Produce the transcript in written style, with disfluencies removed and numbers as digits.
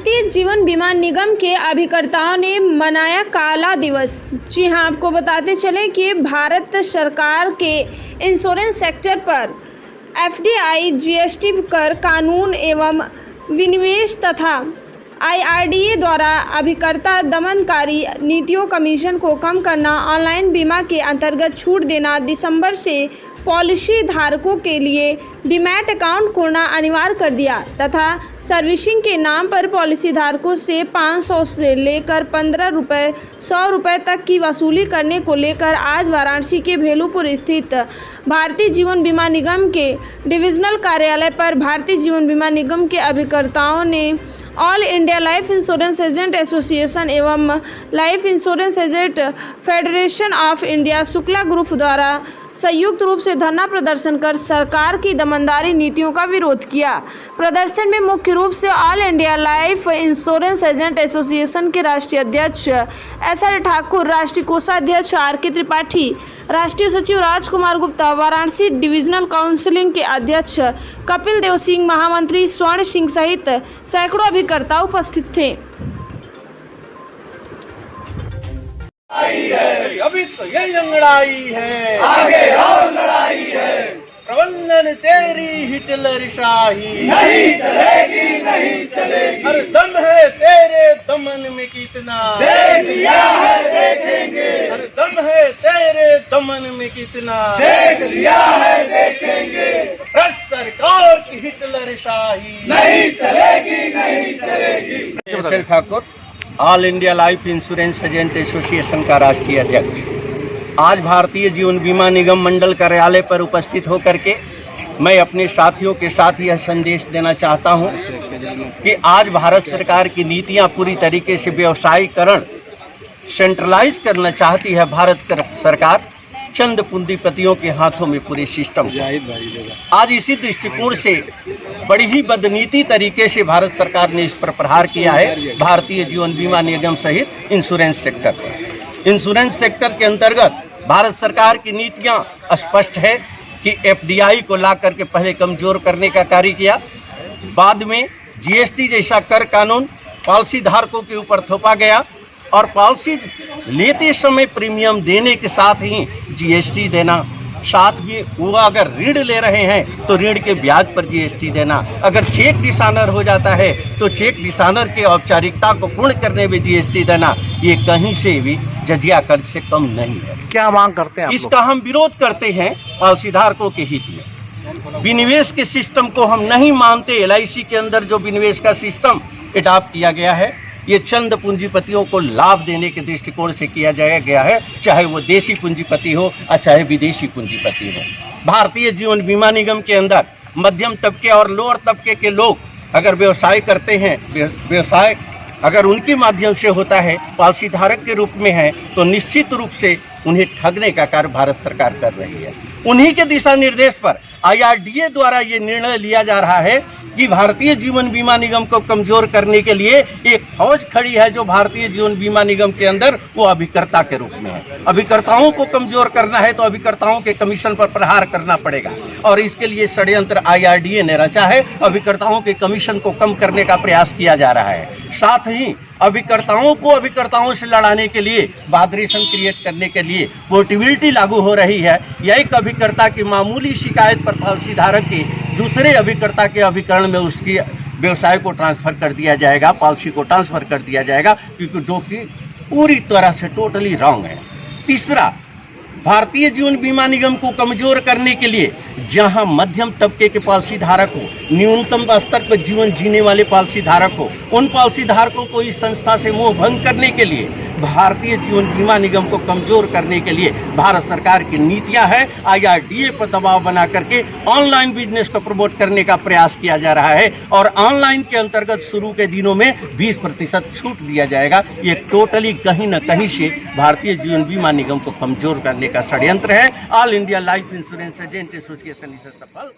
भारतीय जीवन बीमा निगम के अभिकर्ताओं ने मनाया काला दिवस। जी हां, आपको बताते चलें कि भारत सरकार के इंश्योरेंस सेक्टर पर एफडीआई, जीएसटी कर कानून एवं विनिवेश तथा आईआरडीए द्वारा अभिकर्ता दमनकारी नीतियों कमीशन को कम करना, ऑनलाइन बीमा के अंतर्गत छूट देना, दिसंबर से पॉलिसी धारकों के लिए डीमैट अकाउंट खोलना अनिवार्य कर दिया तथा सर्विसिंग के नाम पर पॉलिसी धारकों से 500 से लेकर 15 रुपये 100 रुपये तक की वसूली करने को लेकर आज वाराणसी के भेलूपुर स्थित भारतीय जीवन बीमा निगम के डिविजनल कार्यालय पर भारतीय जीवन बीमा निगम के अभिकर्ताओं ने all India life insurance agent association एवं life insurance agent federation of India Shukla group द्वारा संयुक्त रूप से धरना प्रदर्शन कर सरकार की दमनदारी नीतियों का विरोध किया। प्रदर्शन में मुख्य रूप से all India life insurance agent association के राष्ट्रीय अध्यक्ष SR ठाकुर, राष्ट्रीय कोषाध्यक्ष RK त्रिपाठी, राष्ट्रीय सचिव राजकुमार गुप्ता, वाराणसी डिविजनल काउंसिलिंग के अध्यक्ष कपिल देव सिंह, महामंत्री स्वर्ण सिंह सहित सैकड़ों अभिकर्ता उपस्थित थे। अभी तो यही लड़ाई है, आगे और लड़ाई है। प्रबंधन तेरी हिटलरशाही नहीं चलेगी, नहीं चलेगी। हर दम है तेरे दमन में कितना, देख लिया है देखेंगे। हर दम है तेरे दमन में कितना, देख लिया है देखेंगे। भ्रष्ट सरकार की हिटलरशाही नहीं चलेगी, नहीं चलेगी। SR Thakur, all India life insurance agent association का राष्ट्रीय अध्यक्ष, आज भारतीय जीवन बीमा निगम मंडल कार्यालय पर उपस्थित होकर के मैं अपने साथियों के साथ यह संदेश देना चाहता हूं कि आज भारत सरकार की नीतियां पूरी तरीके से व्यवसायीकरण, सेंट्रलाइज करना चाहती है भारत सरकार, चंद पूंजीपतियों के हाथों में पूरे सिस्टम। आज इसी दृष्टिकोण से बड़ी ही बदनीति तरीके से भारत सरकार ने इस पर प्रहार किया है भारतीय जीवन बीमा निगम सहित इंश्योरेंस सेक्टर पर। इंश्योरेंस सेक्टर के अंतर्गत भारत सरकार की नीतियां स्पष्ट है कि एफडीआई को ला करके पहले कमजोर करने का कार्य किया, बाद में जीएसटी जैसा कर कानून पॉलिसी धारकों के ऊपर थोपा गया और पॉलिसी लेते समय प्रीमियम देने के साथ ही जीएसटी देना, साथ में वो अगर ऋण ले रहे हैं तो ऋण के ब्याज पर जीएसटी देना, अगर चेक डिसऑनर हो जाता है तो चेक डिसऑनर के औपचारिकता को पूर्ण करने में जीएसटी देना, ये कहीं से भी जजिया कर से कम नहीं है। क्या मांग करते हैं? इसका हम विरोध करते हैं पॉलिसी धारकों के हित में। विनिवेश के सिस्टम को हम नहीं मानते। LIC के अंदर जो विनिवेश का सिस्टम अडॉप्ट किया गया है, ये चंद पूंजीपतियों को लाभ देने के दृष्टिकोण से किया गया है, चाहे वो देशी पूंजीपति हो और चाहे विदेशी पूंजीपति हो। भारतीय जीवन बीमा निगम के अंदर मध्यम तबके और लोअर तबके के लोग अगर व्यवसाय करते हैं, व्यवसाय अगर उनके माध्यम से होता है, पॉलिसी धारक के रूप में है, तो निश्चित रूप से उन्हें ठगने का कार्य भारत सरकार कर रही है। उन्हीं के दिशा निर्देश पर IRDA द्वारा ये निर्णय लिया जा रहा है कि भारतीय जीवन बीमा निगम को कमजोर करने के लिए एक फौज खड़ी है जो भारतीय जीवन बीमा निगम के अंदर वो अभिकर्ता के रूप में है। अभिकर्ताओं को कमजोर करना है तो अभिकर्ताओं के कमीशन पर प्रहार करना पड़ेगा और इसके लिए षड्यंत्र IRDA ने रचा है। अभिकर्ताओं के कमीशन को कम करने का प्रयास किया जा रहा है। साथ ही अभिकर्ताओं को अभिकर्ताओं से लड़ाने के लिए, वाइब्रेशन क्रिएट करने के लिए पोर्टेबिलिटी लागू हो रही है। यह एक अभिकर्ता की मामूली शिकायत पर पॉलिसी धारक के दूसरे अभिकर्ता के अभिकरण में उसकी व्यवसाय को ट्रांसफर कर दिया जाएगा, पॉलिसी को ट्रांसफर कर दिया जाएगा, क्योंकि जो कि पूरी तरह से टोटली रॉन्ग है। तीसरा, भारतीय जीवन बीमा निगम को कमजोर करने के लिए जहां मध्यम तबके के पॉलिसी धारक हो, न्यूनतम स्तर पर जीवन जीने वाले पॉलिसी धारक हो, उन पॉलिसी धारकों को इस संस्था से मोह भंग करने के लिए, भारतीय जीवन बीमा निगम को कमजोर करने के लिए भारत सरकार की नीतियां हैं। IRDA पर दबाव बना करके ऑनलाइन बिजनेस को प्रमोट करने का प्रयास किया जा रहा है और ऑनलाइन के अंतर्गत शुरू के दिनों में 20% छूट दिया जाएगा। ये टोटली कहीं न कहीं से भारतीय जीवन बीमा निगम को कमजोर करने का षड्यंत्र है। All India life insurance agent association इसे सफल